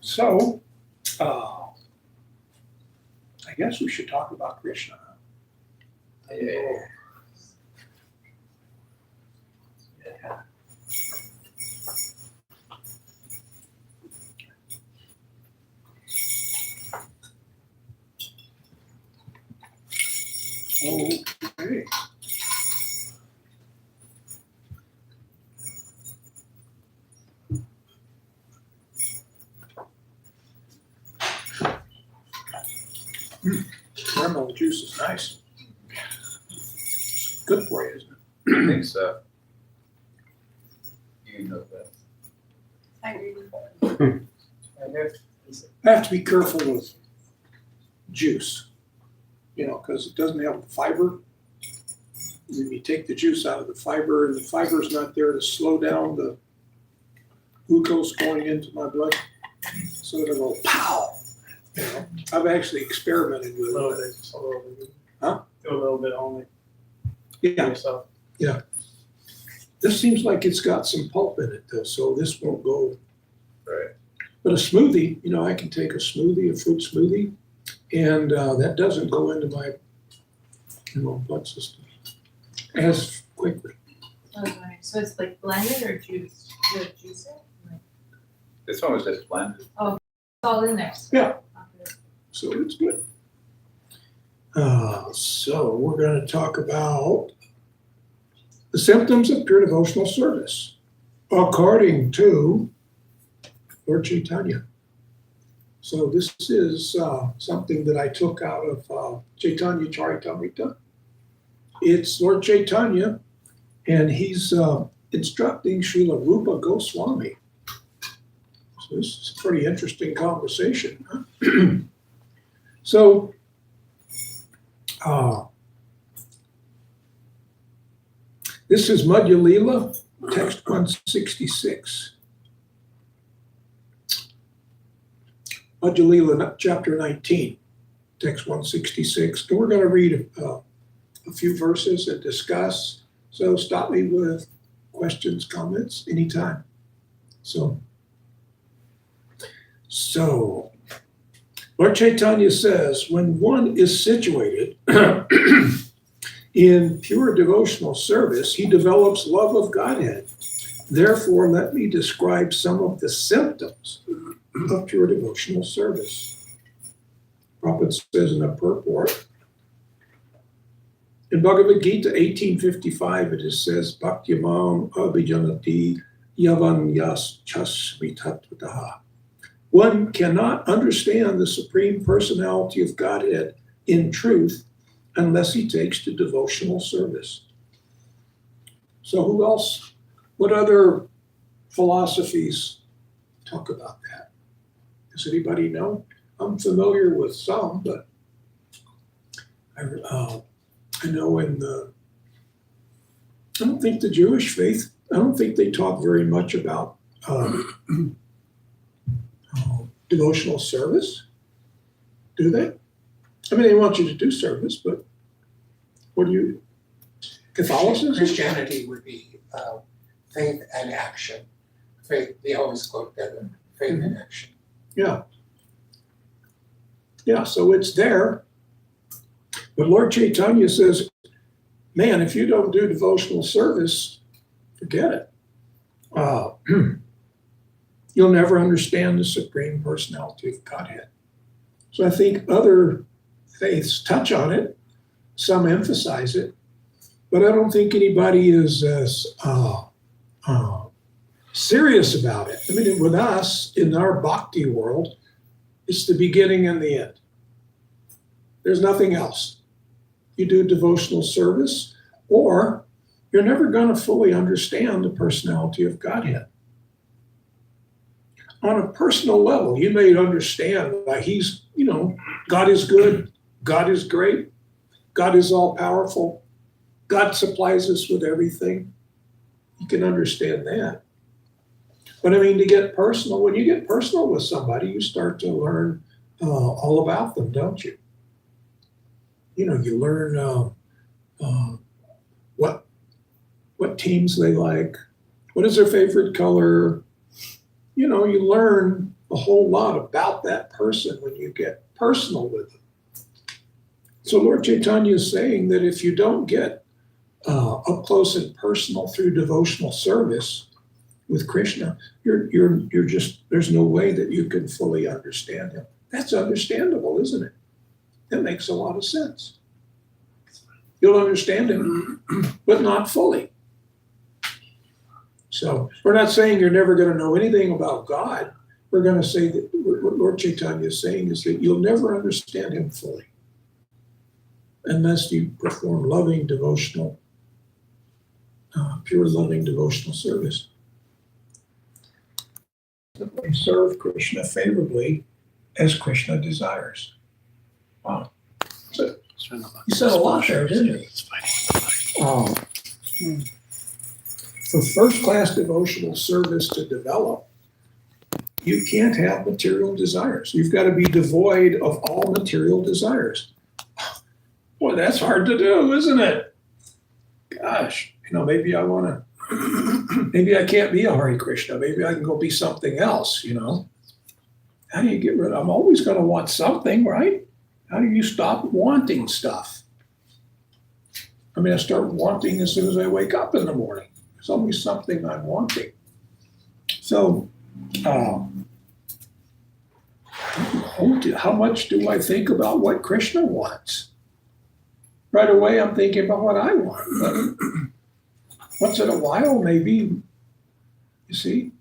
So, I guess we should talk about Krishna. Yeah. Okay. Lemon juice is nice. Good for you, isn't it? I think so. You know that. I agree. I have to be careful with juice, because it doesn't have the fiber. When you take the juice out of the fiber, and the fiber's not there to slow down the glucose going into my blood, so it'll go pow. I've actually experimented with A little it. bit, just a little bit. Huh? Do a little bit only. Yeah, Yourself. this seems like it's got some pulp in it though, so this won't go. Right. But a smoothie, I can take a smoothie, a fruit smoothie, and that doesn't go into my blood system as quickly. Okay, so it's like blended or juice? You have juice it? Like, This one was just blended. it's all in there. Yeah. Okay. So it's good. So we're going to talk about the symptoms of pure devotional service, according to Lord Chaitanya. So this is something that I took out of Chaitanya Charitamrita. It's Lord Chaitanya, and he's instructing Srila Rupa Goswami. So this is a pretty interesting conversation. Huh? So, this is Madhya Lila, text 166. Madhya Lila, chapter 19, text 166. And we're going to read a few verses and discuss. So stop me with questions, comments, anytime. So Lord Chaitanya says, when one is situated in pure devotional service, he develops love of Godhead. Therefore, let me describe some of the symptoms of pure devotional service. Prabhupada says in a purport, in Bhagavad Gita 1855, it says, Bhaktyamam abhijanati yavanyas chasmitatvataha. One cannot understand the Supreme Personality of Godhead in truth unless he takes to devotional service. So who else, what other philosophies talk about that? Does anybody know? I'm familiar with some, but I know I don't think the Jewish faith, I don't think they talk very much about devotional service, do they? I mean, they want you to do service, but what do you, Catholicism? Christianity would be faith and action. Faith, they always go together, faith and action. Yeah. Yeah, so it's there. But Lord Chaitanya says, man, if you don't do devotional service, forget it. You'll never understand the Supreme Personality of Godhead. So I think other faiths touch on it, some emphasize it, but I don't think anybody is as serious about it. I mean, with us, in our bhakti world, it's the beginning and the end. There's nothing else. You do devotional service, or you're never going to fully understand the personality of Godhead. On a personal level, you may understand that he's, God is good, God is great, God is all powerful, God supplies us with everything. You can understand that. But I mean, to get personal, when you get personal with somebody, you start to learn all about them, don't you? You learn what teams they like, What is their favorite color? You know, you learn a whole lot about that person when you get personal with them. So Lord Chaitanya is saying that if you don't get up close and personal through devotional service with Krishna, you're just, there's no way that you can fully understand him. That's understandable, isn't it? That makes a lot of sense. You'll understand him, but not fully. So we're not saying you're never going to know anything about God. We're going to say that what Lord Chaitanya is saying is that you'll never understand him fully unless you perform loving devotional, pure loving devotional service. We serve Krishna favorably as Krishna desires. Wow. So you said a lot there, didn't you? For first-class devotional service to develop, you can't have material desires. You've got to be devoid of all material desires. Boy, that's hard to do, isn't it? Gosh, maybe I want to, maybe I can't be a Hare Krishna. Maybe I can go be something else, How do you get rid of, I'm always going to want something, right? How do you stop wanting stuff? I start wanting as soon as I wake up in the morning. There's always something I'm wanting. So, how much do I think about what Krishna wants? Right away, I'm thinking about what I want. But once in a while, maybe, you see?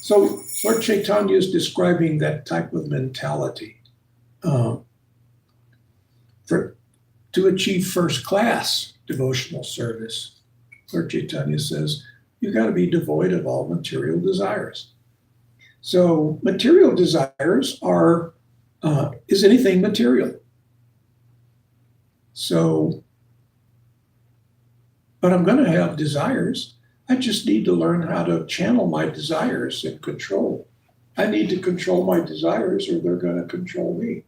So Lord Chaitanya is describing that type of mentality. To achieve first class devotional service, Lord Chaitanya says, you got to be devoid of all material desires. So material desires are, is anything material? So, but I'm going to have desires. I just need to learn how to channel my desires and control. I need to control my desires or they're going to control me,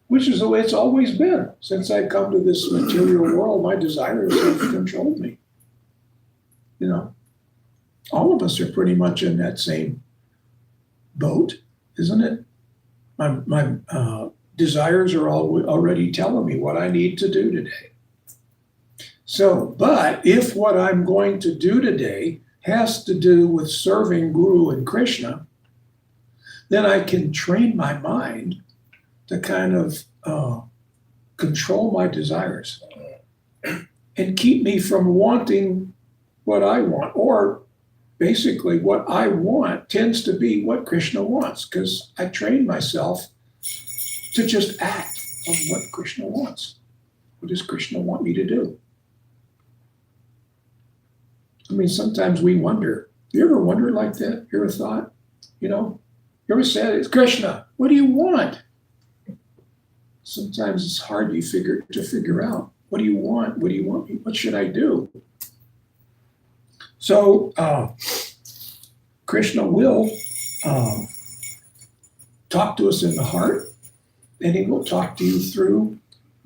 which is the way it's always been. Since I've come to this material world, my desires have controlled me. All of us are pretty much in that same boat, isn't it? My desires are already telling me what I need to do today. So, but if what I'm going to do today has to do with serving Guru and Krishna, then I can train my mind to kind of control my desires and keep me from wanting what I want, or basically what I want tends to be what Krishna wants, because I train myself to just act on what Krishna wants. What does Krishna want me to do? Sometimes we wonder. You ever wonder like that? You ever thought? You ever said, it's Krishna, what do you want? Sometimes it's hard to figure out. What do you want? What do you want? What should I do? So Krishna will talk to us in the heart, and he will talk to you through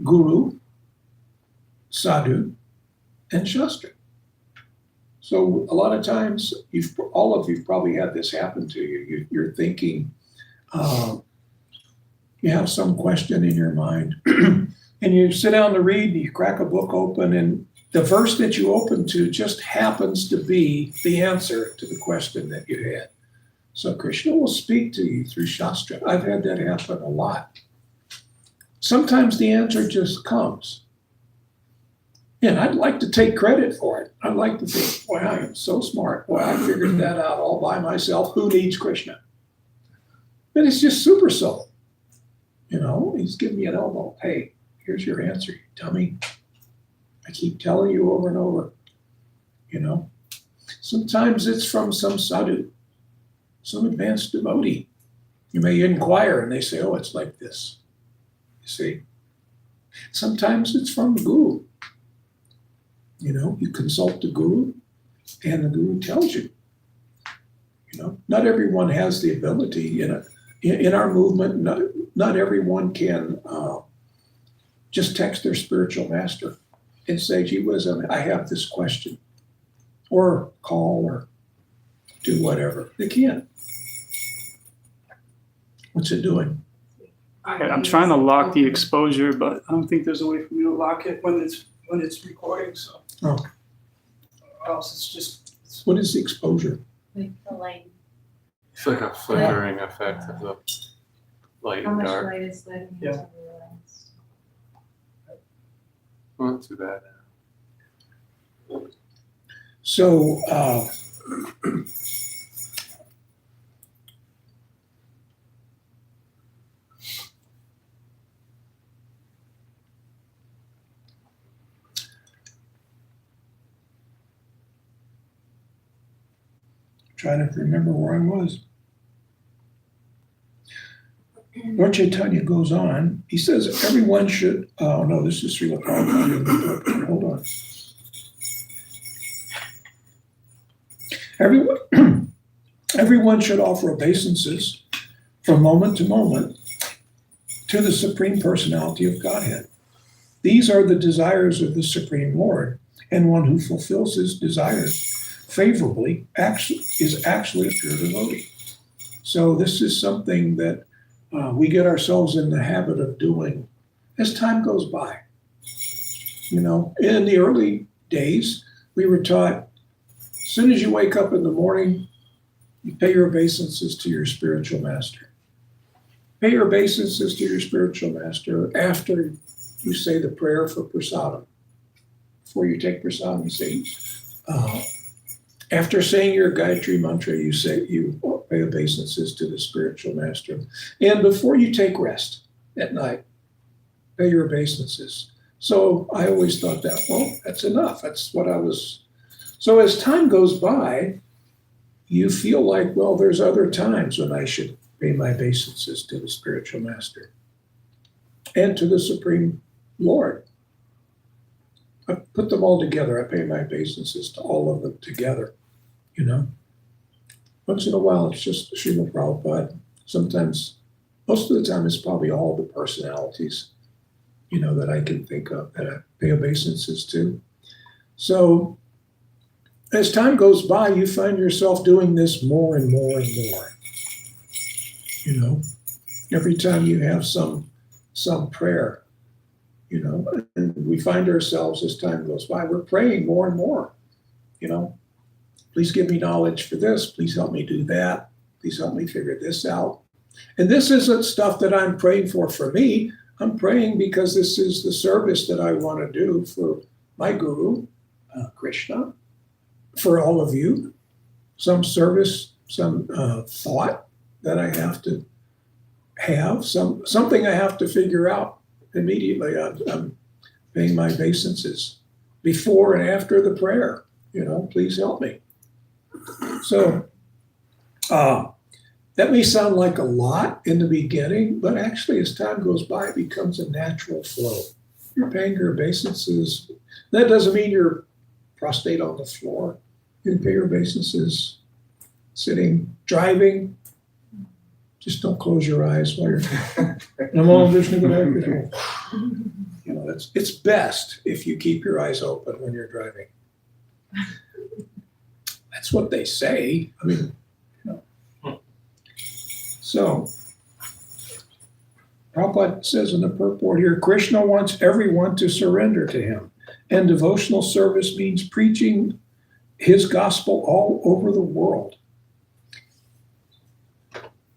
Guru, Sadhu, and Shastra. So a lot of times, all of you've probably had this happen to you. You're thinking, you have some question in your mind, and you sit down to read, and you crack a book open, and the verse that you open to just happens to be the answer to the question that you had. So Krishna will speak to you through Shastra. I've had that happen a lot. Sometimes the answer just comes. And I'd like to take credit for it. I'd like to think, boy, I am so smart. Boy, I figured that out all by myself. Who needs Krishna? But it's just super soul. He's giving me an elbow. Hey, here's your answer, you dummy. I keep telling you over and over. Sometimes it's from some sadhu, some advanced devotee. You may inquire and they say, oh, it's like this. You see? Sometimes it's from the guru. You consult the guru and the guru tells you. Not everyone has the ability in our movement. Not everyone can just text their spiritual master and say, gee whiz, I have this question, or call or do whatever. They can't. What's it doing? I'm trying to lock the exposure, but I don't think there's a way for me to lock it when it's recording, so. Oh. Or else it's just, What is the exposure? Like the light, It's like a flickering effect of the light how and much dark. light is letting Yeah. into the lens. Not too bad. So, trying to remember where I was. Lord Chaitanya goes on. He says everyone should. Oh no, this is Srila Prabhupada. Hold on. Everyone should offer obeisances from moment to moment to the Supreme Personality of Godhead. These are the desires of the Supreme Lord, and one who fulfills his desires favorably is actually a pure devotee. So this is something that we get ourselves in the habit of doing as time goes by. You know, in the early days, we were taught, as soon as you wake up in the morning, you pay your obeisances to your spiritual master. Pay your obeisances to your spiritual master after you say the prayer for prasadam. Before you take prasadam, you say, after saying your Gayatri mantra, you pay obeisances to the spiritual master. And before you take rest at night, pay your obeisances. So I always thought that, well, that's enough. That's what I was. So as time goes by, you feel like, well, there's other times when I should pay my obeisances to the spiritual master and to the Supreme Lord. I put them all together. I pay my obeisances to all of them together, you know. Once in a while, it's just Srila Prabhupada. Sometimes, most of the time, it's probably all the personalities, you know, that I can think of that I pay obeisances to. So as time goes by, you find yourself doing this more and more and more. You know, every time you have some prayer, you know, and we find ourselves as time goes by, we're praying more and more, you know. Please give me knowledge for this. Please help me do that. Please help me figure this out. And this isn't stuff that I'm praying for me. I'm praying because this is the service that I want to do for my guru, Krishna, for all of you. Some service, some thought that I have to have, something I have to figure out immediately. I'm paying my obeisances before and after the prayer. You know, please help me. So that may sound like a lot in the beginning, but actually as time goes by, it becomes a natural flow. You're paying your obeisances. That doesn't mean you're prostrate on the floor. You can pay your obeisances sitting, driving. Just don't close your eyes while you're Namo Vishnu Guru. You know, it's best if you keep your eyes open when you're driving. That's what they say. I mean, you know. So, Prabhupada says in the purport here, Krishna wants everyone to surrender to him. And devotional service means preaching his gospel all over the world.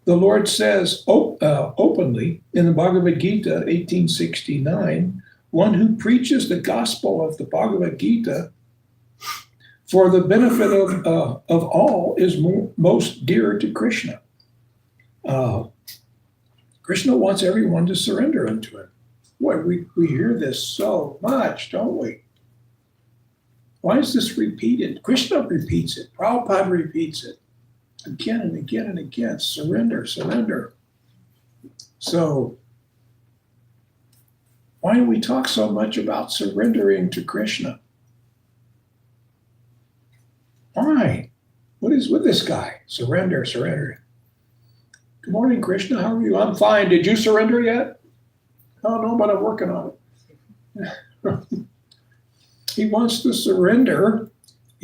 The Lord says openly in the Bhagavad Gita, 1869, one who preaches the gospel of the Bhagavad Gita for the benefit of all is most dear to Krishna. Krishna wants everyone to surrender unto him. Boy, we hear this so much, don't we? Why is this repeated? Krishna repeats it. Prabhupada repeats it again and again and again. Surrender, surrender. So why do we talk so much about surrendering to Krishna? Why? What is with this guy? Surrender, surrender. Good morning, Krishna. How are you? I'm fine. Did you surrender yet? Oh, no, but I'm working on it. He wants to surrender.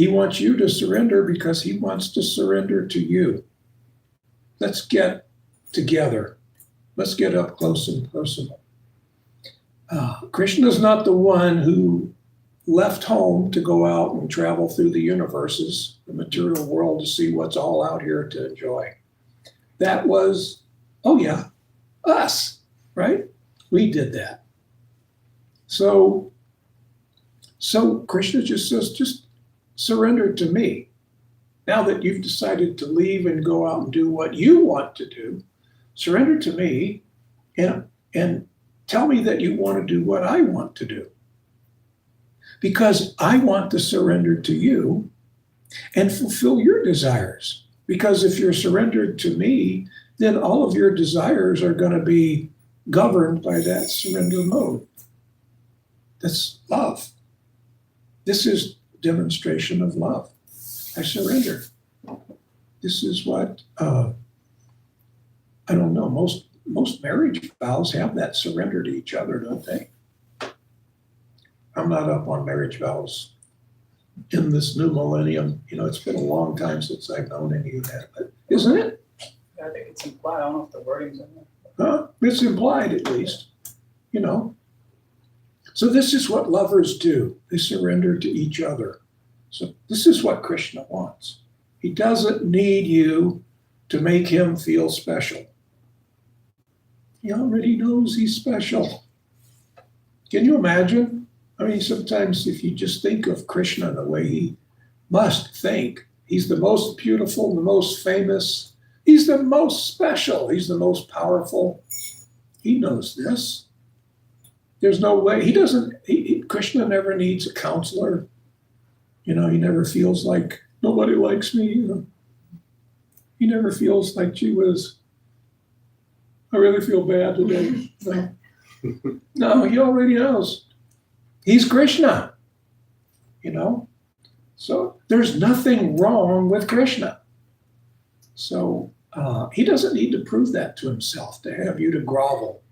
He wants you to surrender because he wants to surrender to you. Let's get together. Let's get up close and personal. Krishna is not the one who left home to go out and travel through the universes, the material world, to see what's all out here to enjoy. That was, us, right? We did that. So Krishna just says, just surrender to me. Now that you've decided to leave and go out and do what you want to do, surrender to me and tell me that you want to do what I want to do. Because I want to surrender to you and fulfill your desires. Because if you're surrendered to me, then all of your desires are going to be governed by that surrender mode. That's love. This is demonstration of love. I surrender. This is what, I don't know, most marriage vows have that surrender to each other, don't they? I'm not up on marriage vows in this new millennium. It's been a long time since I've known any of that, but isn't it? I think it's implied. I don't know if the wording's in there. Huh? It's implied at least, So this is what lovers do. They surrender to each other. So this is what Krishna wants. He doesn't need you to make him feel special. He already knows he's special. Can you imagine? I mean, sometimes if you just think of Krishna the way he must think, he's the most beautiful, the most famous, he's the most special, he's the most powerful. He knows this. There's no way, Krishna never needs a counselor. He never feels like nobody likes me. He never feels like, gee whiz, I really feel bad today. No, he already knows. He's Krishna, So there's nothing wrong with Krishna. So he doesn't need to prove that to himself, to have you to grovel.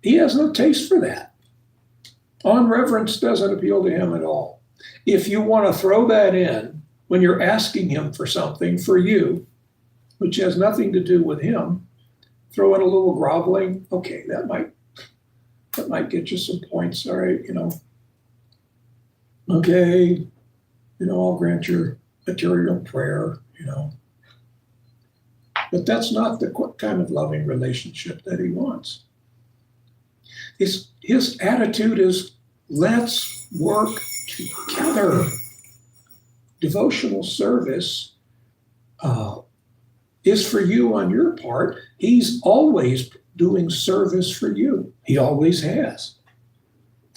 He has no taste for that. On reverence doesn't appeal to him at all. If you want to throw that in when you're asking him for something for you, which has nothing to do with him, throw in a little groveling, okay, that might get you some points, all right, Okay, I'll grant your material prayer, But that's not the kind of loving relationship that he wants. His attitude is, let's work together. Devotional service is for you on your part. He's always doing service for you. He always has.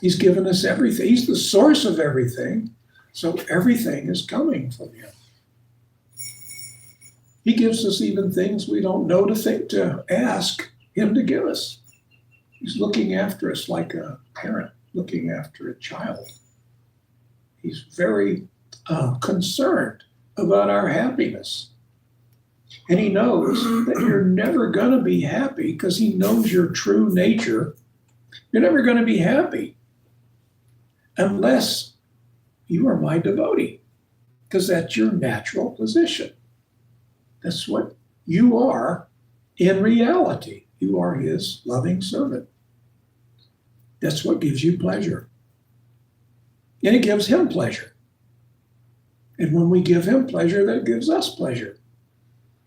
He's given us everything. He's the source of everything. So everything is coming from him. He gives us even things we don't know to ask him to give us. He's looking after us like a parent looking after a child. He's very concerned about our happiness. And he knows that you're never going to be happy because he knows your true nature. You're never going to be happy unless you are my devotee, because that's your natural position. That's what you are in reality. You are his loving servant. That's what gives you pleasure. And it gives him pleasure. And when we give him pleasure, that gives us pleasure.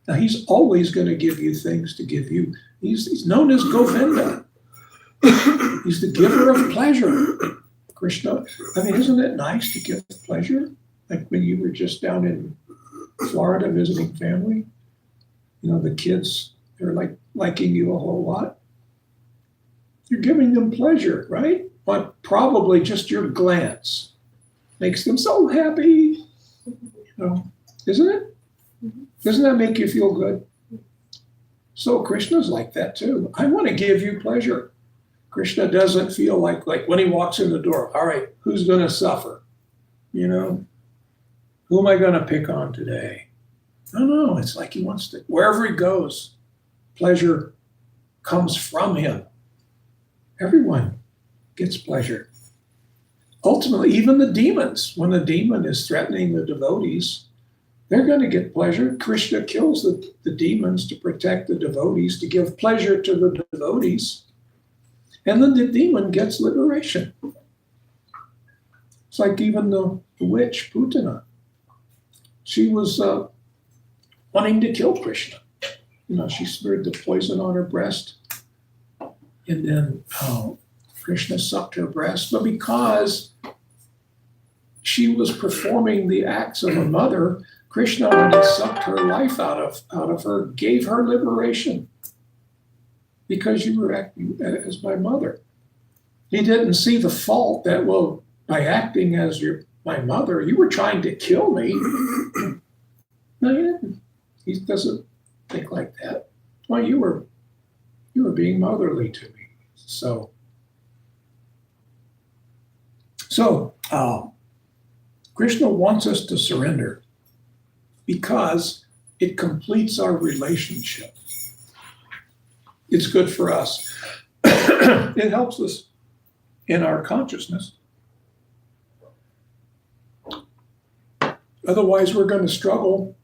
Now, he's always going to give you things to give you. He's known as Govinda. He's the giver of pleasure. Krishna, I mean, isn't it nice to give pleasure? Like when you were just down in Florida visiting family, the kids, they're like liking you a whole lot. You're giving them pleasure, right? But probably just your glance makes them so happy, isn't it? Doesn't that make you feel good? So Krishna's like that too. I want to give you pleasure. Krishna doesn't feel like when he walks in the door, all right, who's going to suffer? Who am I going to pick on today? No, it's like he wants to, wherever he goes, pleasure comes from him. Everyone gets pleasure. ultimately, even the demons, when the demon is threatening the devotees, they're going to get pleasure. Krishna kills the demons to protect the devotees, to give pleasure to the devotees. And then the demon gets liberation. It's like even the witch, Putana. She was wanting to kill Krishna. She smeared the poison on her breast. And then Krishna sucked her breast. But because she was performing the acts of a mother, Krishna, when he sucked her life out of her, gave her liberation. Because you were acting as my mother. He didn't see the fault that, well, by acting as my mother, you were trying to kill me. No, he didn't. He doesn't think like that. Well, you were being motherly to me. So Krishna wants us to surrender because it completes our relationship. It's good for us. It helps us in our consciousness. Otherwise, we're going to struggle.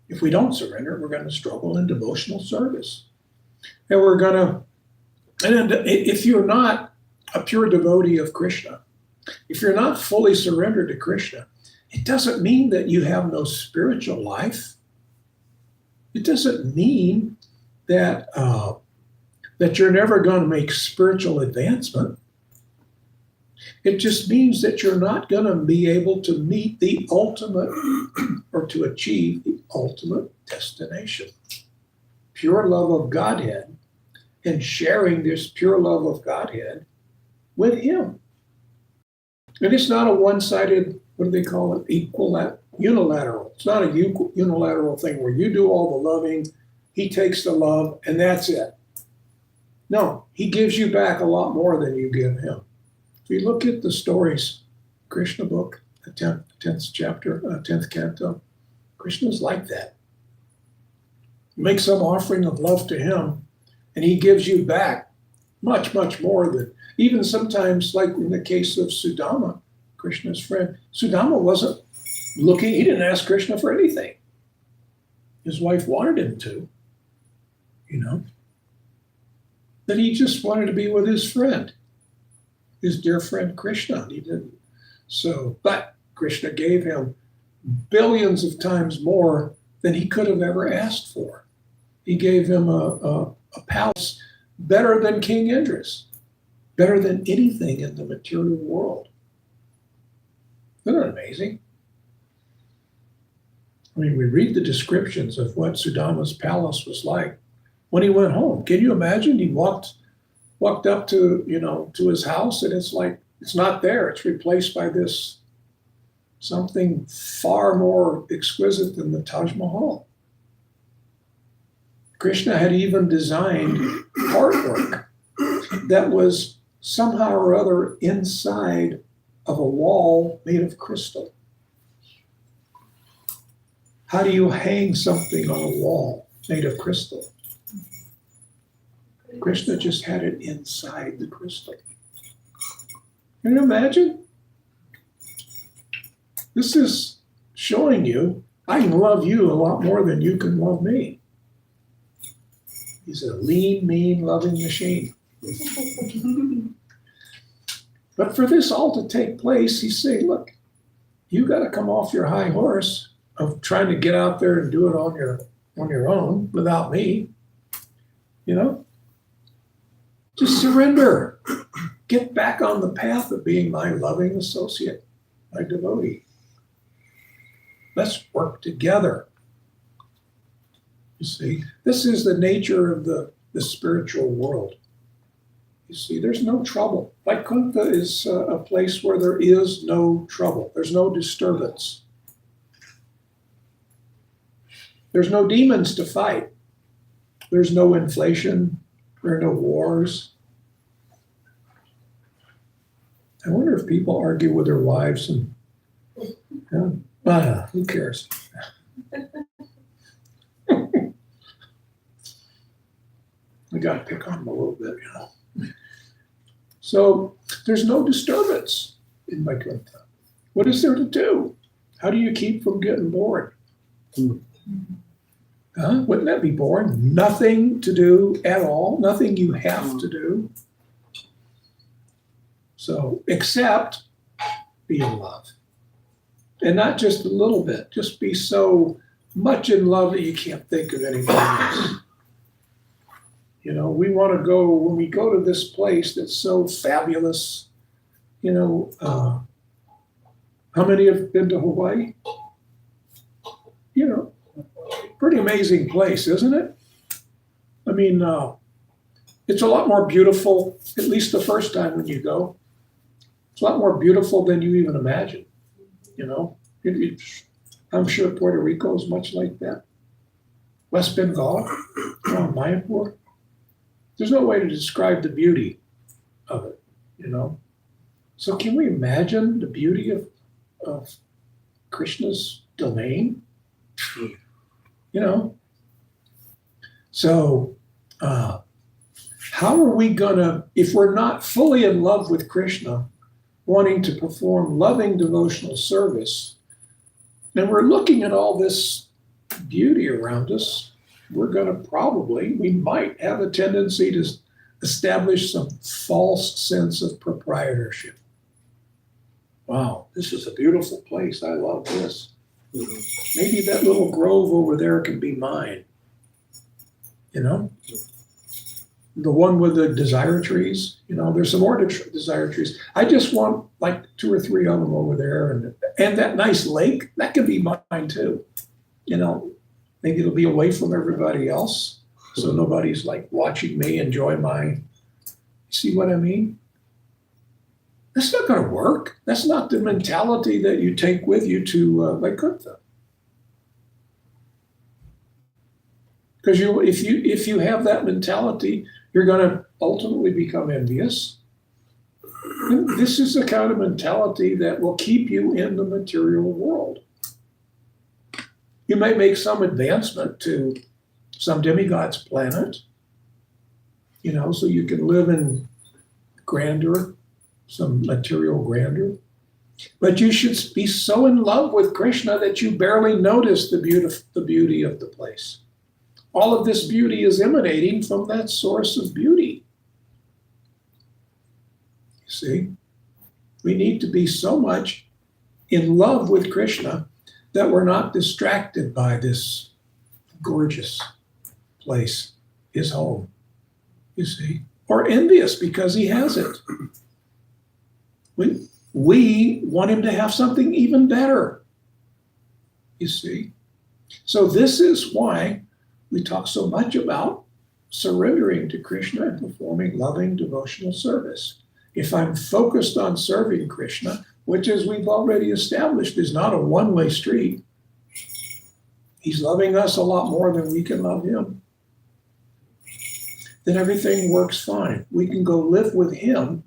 If we don't surrender, we're going to struggle in devotional service. And if you're not a pure devotee of Krishna, if you're not fully surrendered to Krishna, it doesn't mean that you have no spiritual life. It doesn't mean that you're never going to make spiritual advancement. It just means that you're not going to be able to meet the ultimate or to achieve the ultimate destination. Pure love of Godhead and sharing this pure love of Godhead with Him. And it's not a one-sided, what do they call it, unilateral. It's not a unilateral thing where you do all the loving, He takes the love, and that's it. No, He gives you back a lot more than you give Him. If you look at the stories, Krishna book, the 10th chapter, 10th canto, Krishna's like that. Make some offering of love to Him, and He gives you back much, much more than, even sometimes, like in the case of Sudama, Krishna's friend. Sudama wasn't looking, he didn't ask Krishna for anything. His wife wanted him to, But he just wanted to be with his friend, his dear friend Krishna. He didn't. But Krishna gave him billions of times more than he could have ever asked for. He gave him a palace better than King Indra's, better than anything in the material world. Isn't that amazing? I mean, we read the descriptions of what Sudama's palace was like when he went home. Can you imagine? He walked up to his house, and it's like it's not there. It's replaced by this something far more exquisite than the Taj Mahal. Krishna had even designed artwork that was somehow or other inside of a wall made of crystal. How do you hang something on a wall made of crystal? Krishna just had it inside the crystal. Can you imagine? This is showing you I can love you a lot more than you can love me. He's a lean, mean, loving machine. But for this all to take place, he's saying, look, you got to come off your high horse of trying to get out there and do it on your own without me. Just surrender. Get back on the path of being my loving associate, my devotee. Let's work together. You see, this is the nature of the spiritual world. You see, there's no trouble. Vaikuntha is a place where there is no trouble. There's no disturbance. There's no demons to fight. There's no inflation. There are no wars. I wonder if people argue with their wives and, who cares? I got to pick on them a little bit, So there's no disturbance. in Vaikuntha? What is there to do? How do you keep from getting bored? Huh? Wouldn't that be boring? Nothing to do at all, nothing you have to do. So, except be in love. And not just a little bit, just be so much in love that you can't think of anything else. You know, we want to go, when we go to this place that's so fabulous, you know, how many have been to Hawaii? You know, pretty amazing place, isn't it? I mean, it's a lot more beautiful, at least the first time when you go. It's a lot more beautiful than you even imagine, you know? I'm sure Puerto Rico is much like that. West Bengal, Mayapur. There's no way to describe the beauty of it, you know? So can we imagine the beauty of Krishna's domain? You know? So how are we gonna, if we're not fully in love with Krishna, wanting to perform loving devotional service, and we're looking at all this beauty around us, we might have a tendency to establish some false sense of proprietorship. Wow, this is a beautiful place. I love this. Maybe that little grove over there can be mine. You know? The one with the desire trees, you know, there's some more desire trees. I just want like 2 or 3 of them over there, and that nice lake, that could be mine too. You know, maybe it'll be away from everybody else, so nobody's like watching me enjoy see what I mean? That's not gonna work. That's not the mentality that you take with you to Vaikuntha. Because if you have that mentality, you're going to ultimately become envious. And this is the kind of mentality that will keep you in the material world. You may make some advancement to some demigod's planet, you know, so you can live in grandeur, some material grandeur. But you should be so in love with Krishna that you barely notice the beauty of the place. All of this beauty is emanating from that source of beauty. You see, we need to be so much in love with Krishna that we're not distracted by this gorgeous place, his home, you see, or envious because he has it. We want him to have something even better, you see. So this is why we talk so much about surrendering to Krishna and performing loving devotional service. If I'm focused on serving Krishna, which as we've already established is not a one-way street, he's loving us a lot more than we can love him, then everything works fine. We can go live with him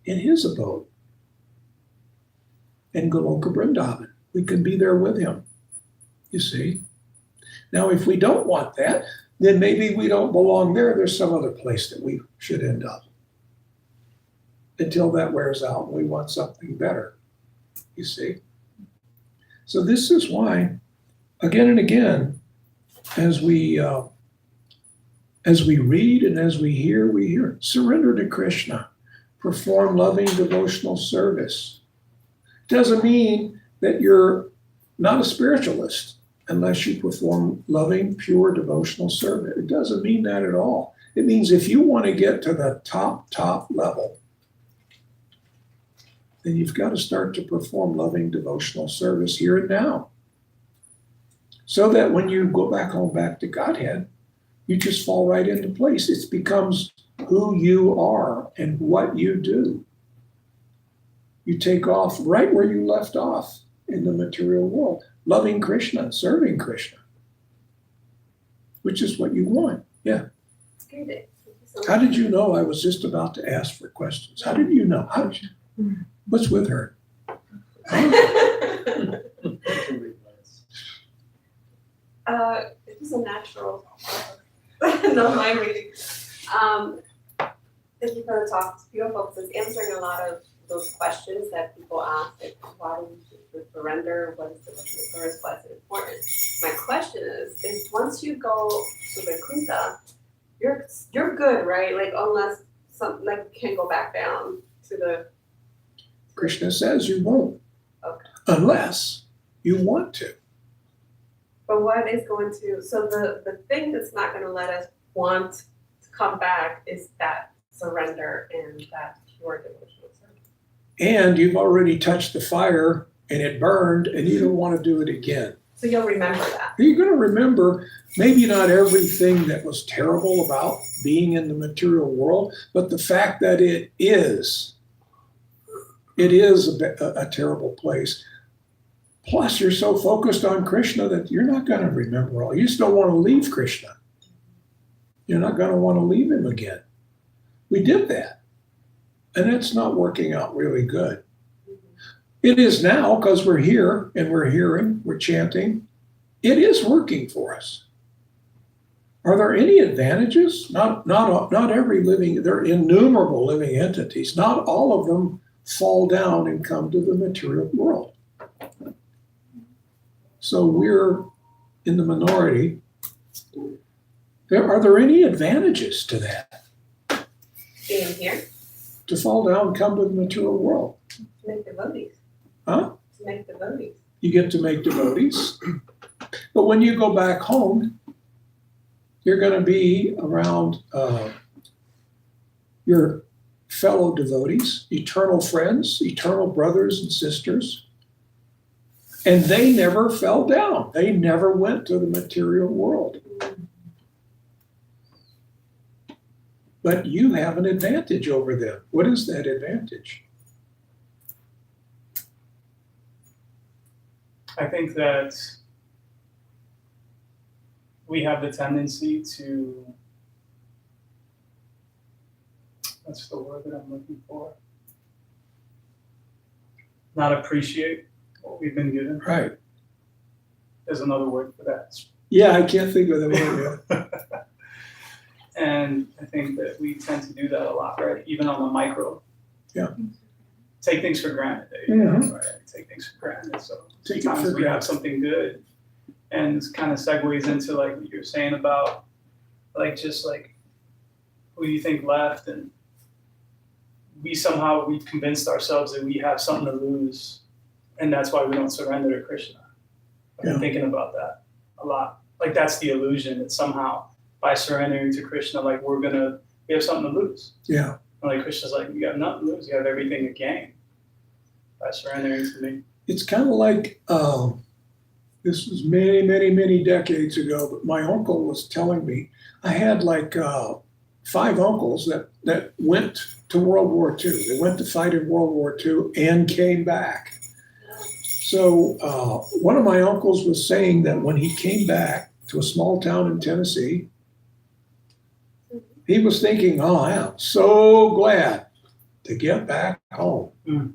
in his abode in Goloka Vrindavan. We can be there with him, you see. Now, if we don't want that, then maybe we don't belong there. There's some other place that we should end up until that wears out and we want something better, you see. So this is why, again and again, as we read and as we hear, surrender to Krishna, perform loving devotional service. Doesn't mean that you're not a spiritualist unless you perform loving, pure devotional service. It doesn't mean that at all. It means if you want to get to the top level, then you've got to start to perform loving devotional service here and now. So that when you go back home, back to Godhead, you just fall right into place. It becomes who you are and what you do. You take off right where you left off in the material world. Loving Krishna, serving Krishna, which is what you want. Yeah. How did you know I was just about to ask for questions? How did you know? What's with her? It was a natural, no mind reading. Thank you for the talk. It's beautiful because it's answering a lot of those questions that people ask, like, why do you surrender? What is the service? Why is it important? My question is once you go to the Kunta, you're good, right? Like unless you can't go back down to the. Krishna says you won't. Okay. Unless you want to. But what is going to, so the thing that's not gonna let us want to come back is that surrender and that pure devotional service. And you've already touched the fire and it burned and you don't want to do it again. So you'll remember that. You're going to remember maybe not everything that was terrible about being in the material world, but the fact that it is a terrible place. Plus, you're so focused on Krishna that you're not going to remember all. You just don't want to leave Krishna. You're not going to want to leave him again. We did that. And it's not working out really good. It is now because we're here and we're hearing, we're chanting. It is working for us. Are there any advantages? Not every living, there are innumerable living entities. Not all of them fall down and come to the material world. So we're in the minority. Are there any advantages to that? Being here, To fall down and come to the material world? to make devotees. Huh? To make devotees. You get to make devotees. But when you go back home, you're going to be around your fellow devotees, eternal friends, eternal brothers and sisters. And they never fell down. They never went to the material world. But you have an advantage over them. What is that advantage? I think that we have the tendency to, what's the word that I'm looking for? Not appreciate what we've been given. Right. There's another word for that. Yeah, I can't think of the word. And I think that we tend to do that a lot, right? Even on the micro. Yeah. Take things for granted. Right? Take things for granted. So Take it sometimes for we have granted. something good, and this kind of segues into like what you're saying about like just like who do you think left, and we've convinced ourselves that we have something to lose, and that's why we don't surrender to Krishna. I've been Yeah. thinking about that a lot. Like that's the illusion that somehow by surrendering to Krishna, like we have something to lose. Yeah. And like Krishna's like, you got nothing to lose, you have everything to gain by surrendering to me. It's kind of like, this was many, many, many decades ago, but my uncle was telling me, I had like 5 uncles that went to World War II. They went to fight in World War II and came back. So one of my uncles was saying that when he came back to a small town in Tennessee, he was thinking, oh, I am so glad to get back home. Mm.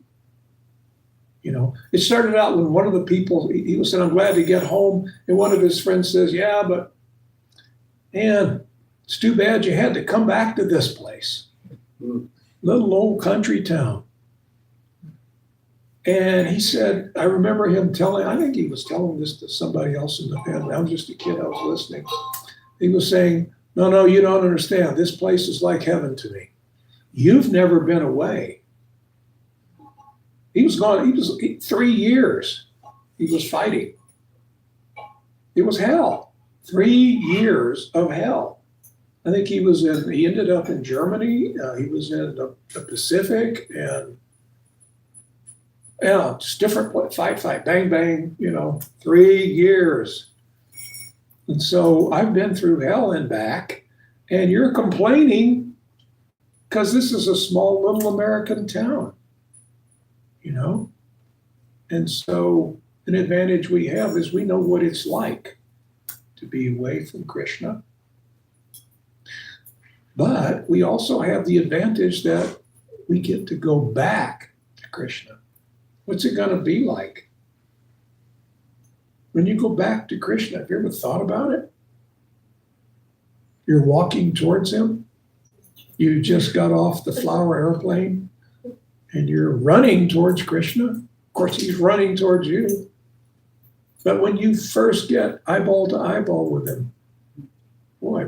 You know, it started out when one of the people, he was saying, I'm glad to get home. And one of his friends says, yeah, but man, it's too bad you had to come back to this place. Little old country town. And he said, I remember him I think he was telling this to somebody else in the family. I was just a kid, I was listening. He was saying, no, you don't understand. This place is like heaven to me. You've never been away. He was gone, 3 years he was fighting. It was hell. 3 years of hell. I think he ended up in Germany. He was in the Pacific, and just different fight, bang, bang, 3 years. And so I've been through hell and back, and you're complaining because this is a small little American town, And so an advantage we have is we know what it's like to be away from Krishna. But we also have the advantage that we get to go back to Krishna. What's it going to be like? When you go back to Krishna, have you ever thought about it? You're walking towards him. You just got off the flower airplane and you're running towards Krishna, of course he's running towards you. But when you first get eyeball to eyeball with him, boy,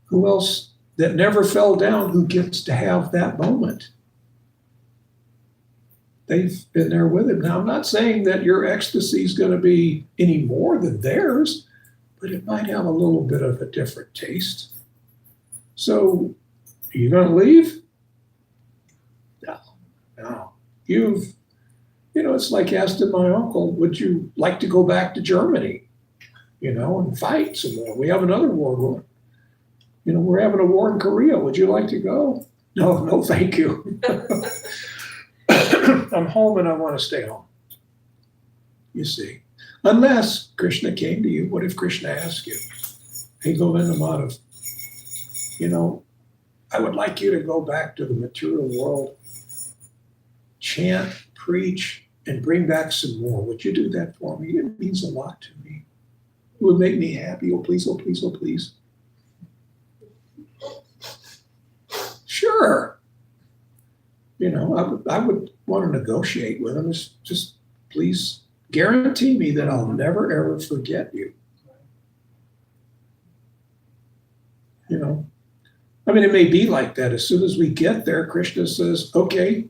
who else that never fell down who gets to have that moment? They've been there with him. Now, I'm not saying that your ecstasy is going to be any more than theirs, but it might have a little bit of a different taste. So, are you going to leave? No. It's like asking my uncle, would you like to go back to Germany, and fight some more? We have another war going. We're having a war in Korea. Would you like to go? No, thank you. I'm home and I want to stay home. You see, unless Krishna came to you. What if Krishna asked you, hey, Govinda Madhav, I would like you to go back to the material world, chant, preach, and bring back some more. Would you do that for me? It means a lot to me. It would make me happy. Oh, please, oh, please, oh, please. Sure. I would want to negotiate with him. Just please guarantee me that I'll never, ever forget you. It may be like that. As soon as we get there, Krishna says, okay,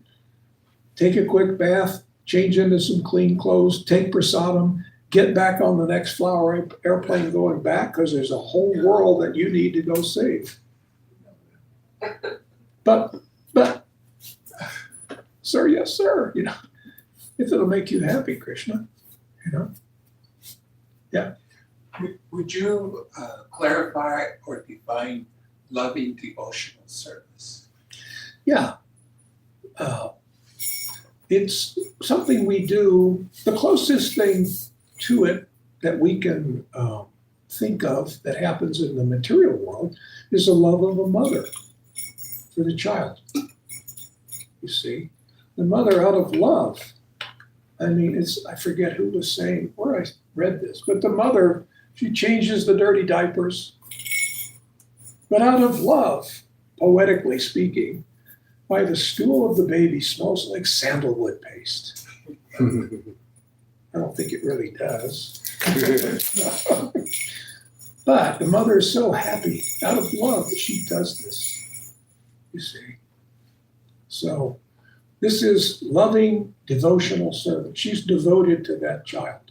take a quick bath, change into some clean clothes, take prasadam, get back on the next flower airplane going back, because there's a whole world that you need to go save. But, sir, yes, sir, if it'll make you happy, Krishna, Yeah. Would you clarify or define loving devotional service? Yeah. It's something we do. The closest thing to it that we can think of that happens in the material world is the love of a mother for the child. You see, the mother out of love. I forget who was saying, where I read this, but the mother, she changes the dirty diapers. But out of love, poetically speaking, why the stool of the baby smells like sandalwood paste. I don't think it really does. But the mother is so happy out of love that she does this, you see. So this is loving devotional service. She's devoted to that child.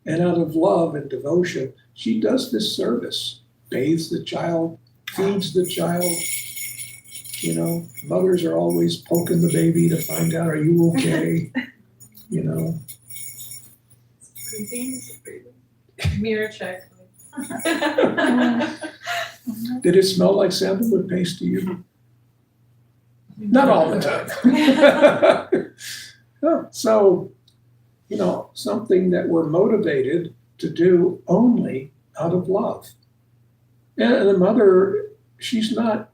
And out of love and devotion, she does this service, bathes the child, feeds the child. Mothers are always poking the baby to find out, are you okay? Mirror check. Did it smell like sandalwood paste to you? Not all the time. No. So, something that we're motivated to do only out of love. And the mother, she's not,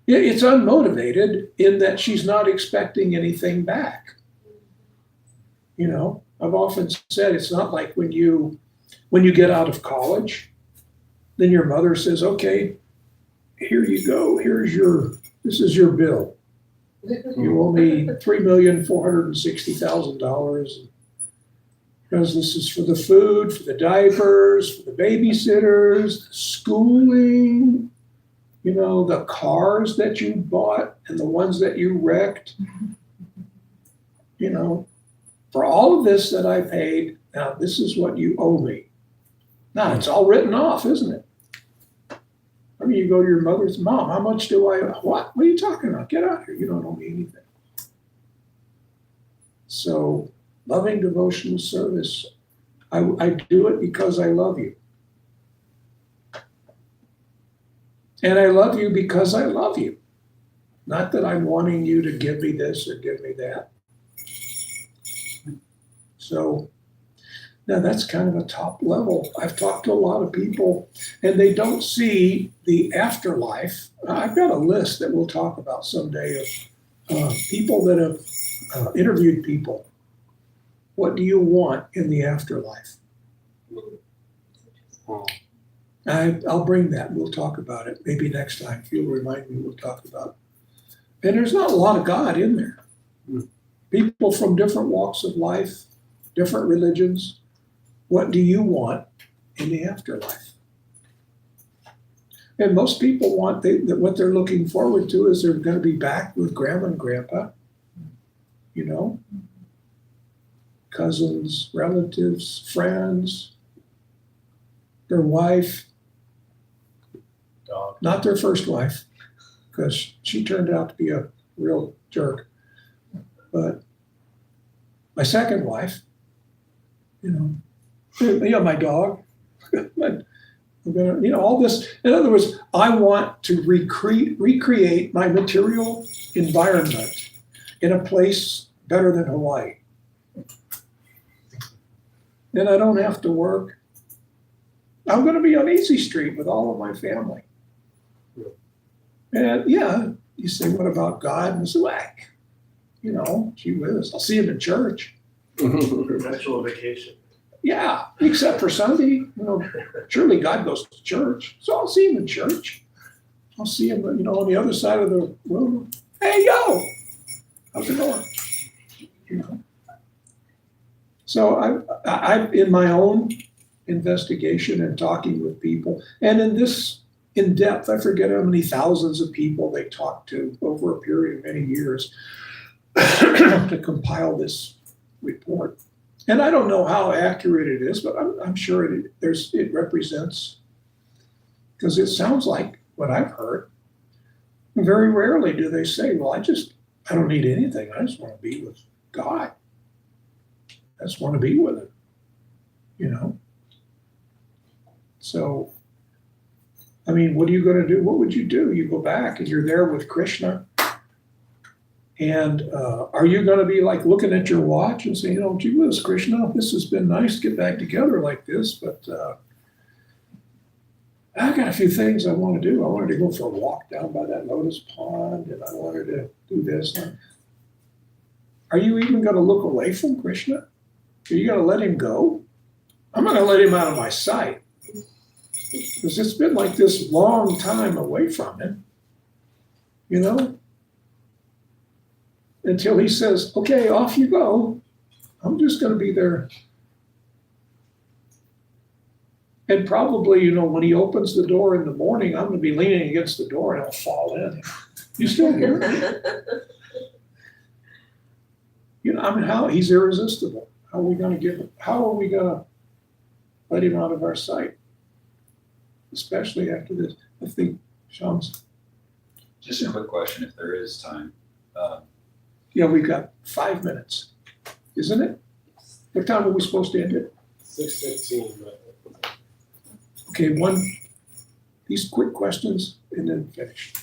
it's unmotivated in that she's not expecting anything back. I've often said it's not like when you get out of college, then your mother says, okay, here you go, this is your bill. You owe me $3,460,000 because this is for the food, for the diapers, for the babysitters, the schooling, the cars that you bought and the ones that you wrecked. For all of this that I paid, now this is what you owe me. Now it's all written off, isn't it? You go to your mother's, Mom, how much do I owe? What are you talking about? Get out of here. You don't owe me anything. So loving devotional service, I do it because I love you. And I love you because I love you. Not that I'm wanting you to give me this or give me that. So now that's kind of a top level. I've talked to a lot of people and they don't see the afterlife. I've got a list that we'll talk about someday of people that have interviewed people. What do you want in the afterlife? I'll bring that. We'll talk about it. Maybe next time. If you'll remind me, we'll talk about And there's not a lot of God in there. Hmm. People from different walks of life, different religions. What do you want in the afterlife? And most people want, what they're looking forward to is they're going to be back with grandma and grandpa, you know, cousins, relatives, friends, their wife, Dog. not their first wife, because she turned out to be a real jerk. But my second wife, my dog, all this. In other words, I want to recreate my material environment in a place better than Hawaii. And I don't have to work. I'm going to be on Easy Street with all of my family. And yeah, you say, what about God? And I say, well, gee whiz, I'll see him in church. Perpetual vacation. Yeah, except for Sunday. Surely God goes to church. So I'll see him in church. I'll see him, on the other side of the room. Hey, yo, how's it going? So I'm in my own investigation and talking with people, and in this in depth, I forget how many thousands of people they talked to over a period of many years to compile this report. And I don't know how accurate it is, but I'm sure it represents, because it sounds like what I've heard. Very rarely do they say, well, I don't need anything. I just want to be with God. I just want to be with him, So, what are you going to do? What would you do? You go back and you're there with Krishna. And are you going to be like looking at your watch and saying, gee whiz, Krishna, this has been nice to get back together like this, but I got a few things I want to do. I wanted to go for a walk down by that lotus pond, and I wanted to do this. Are you even going to look away from Krishna? Are you going to let him go? I'm not going to let him out of my sight, because it's been like this long time away from him, until he says, okay, off you go. I'm just going to be there. And probably, when he opens the door in the morning, I'm going to be leaning against the door and I'll fall in. You still hear me? How he's irresistible. How are we going to let him out of our sight? Especially after this. I think Sean's. Just a quick question, if there is time. Yeah, we've got 5 minutes, isn't it? What time are we supposed to end it? 6:15. Okay, these quick questions and then finish.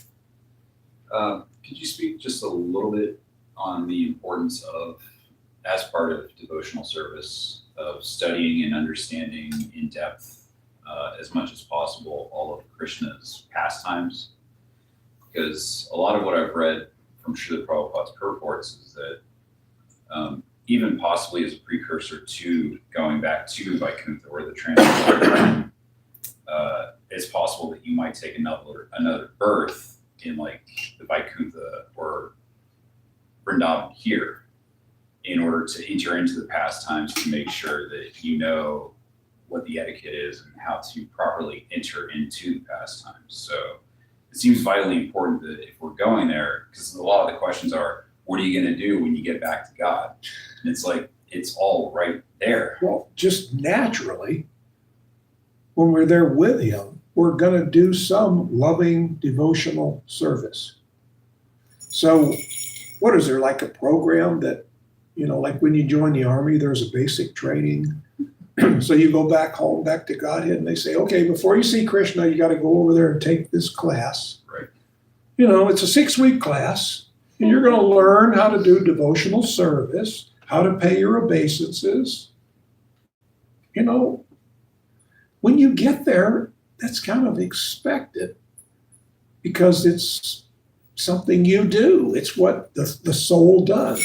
Could you speak just a little bit on the importance of, as part of devotional service, of studying and understanding in depth, as much as possible, all of Krishna's pastimes? Because a lot of what I've read from Srila Prabhupada's purports is that even possibly as a precursor to going back to Vaikuntha or the transformation, it's possible that you might take another birth in like the Vaikuntha or Vrindavan here in order to enter into the pastimes to make sure that you know what the etiquette is and how to properly enter into the pastimes. So it seems vitally important that if we're going there, because a lot of the questions are, what are you going to do when you get back to God? And it's like, it's all right there. Well, just naturally, when we're there with him, we're going to do some loving devotional service. So what is there, like a program that, like when you join the Army, there's a basic training. So you go back home, back to Godhead, and they say, okay, before you see Krishna, you got to go over there and take this class. Right. It's a 6-week class, and you're going to learn how to do devotional service, how to pay your obeisances. When you get there, that's kind of expected because it's something you do. It's what the soul does.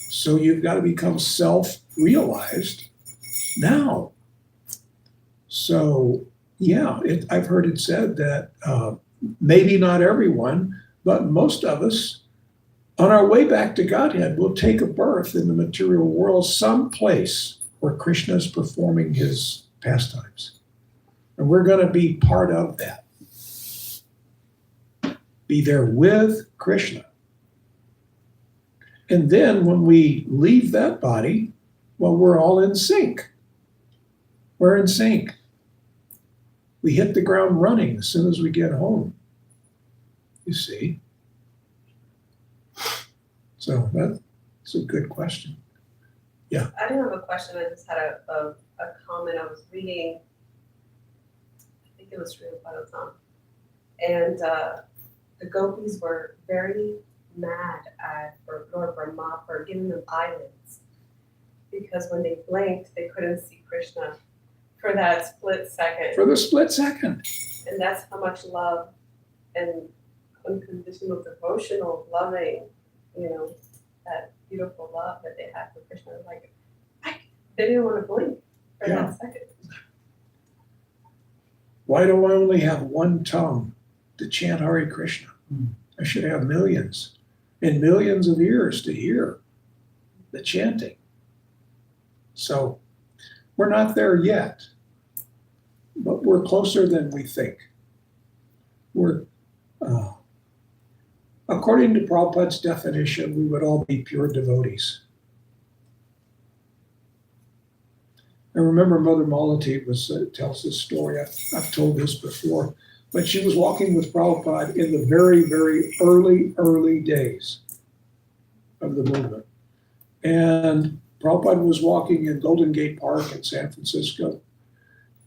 So you've got to become self-realized now. So yeah, I've heard it said that maybe not everyone, but most of us On our way back to Godhead, we'll take a birth in the material world, someplace where Krishna is performing his pastimes. And we're going to be part of that. Be there with Krishna. And then when we leave that body, well, we're all in sync. We're in sync. We hit the ground running as soon as we get home. You see? So that's a good question. I didn't have a question, I just had a comment. I was reading, I think it was Srila Bhagavatam, and the gopis were very mad at Lord Brahma for giving them eyelids, because when they blinked, they couldn't see Krishna for that split second. For the split second. And that's how much love and unconditional devotional loving, that beautiful love that they had for Krishna. Like, they didn't want to blink for Yeah. that second. Why do I only have one tongue to chant Hare Krishna? I should have millions and millions of ears to hear the chanting. So we're not there yet, but we're closer than we think. We're, according to Prabhupada's definition, we would all be pure devotees. I remember Mother Malati tells this story. I've told this before, but she was walking with Prabhupada in the very, very early days of the movement. And Prabhupada was walking in Golden Gate Park in San Francisco.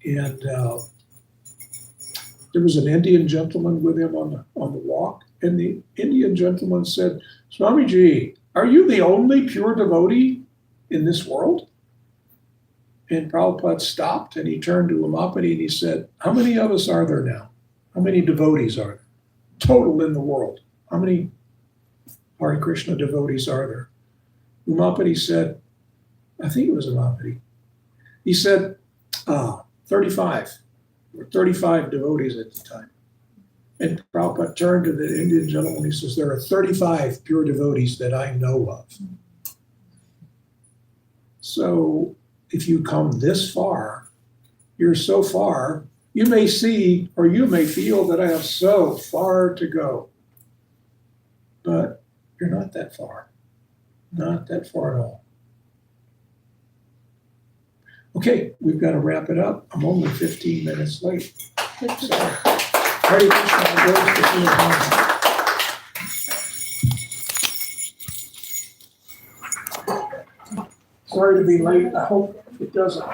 And there was an Indian gentleman with him on the walk. And the Indian gentleman said, "Swamiji, are you the only pure devotee in this world?" And Prabhupada stopped and he turned to Umapati and he said, "How many of us are there now? How many devotees are there? Total in the world. How many Hare Krishna devotees are there?" Umapati said, I think it was Umapati. He said, 35. There were 35 devotees at the time. And Prabhupada turned to the Indian gentleman and he says, "There are 35 pure devotees that I know of." So if you come this far, you're so far, you may see or you may feel that I have so far to go. But you're not that far. Not that far at all. Okay, we've got to wrap it up. I'm only 15 minutes late. Sorry. Hare Krishna, goes to Jivananda. Sorry to be late. I hope it doesn't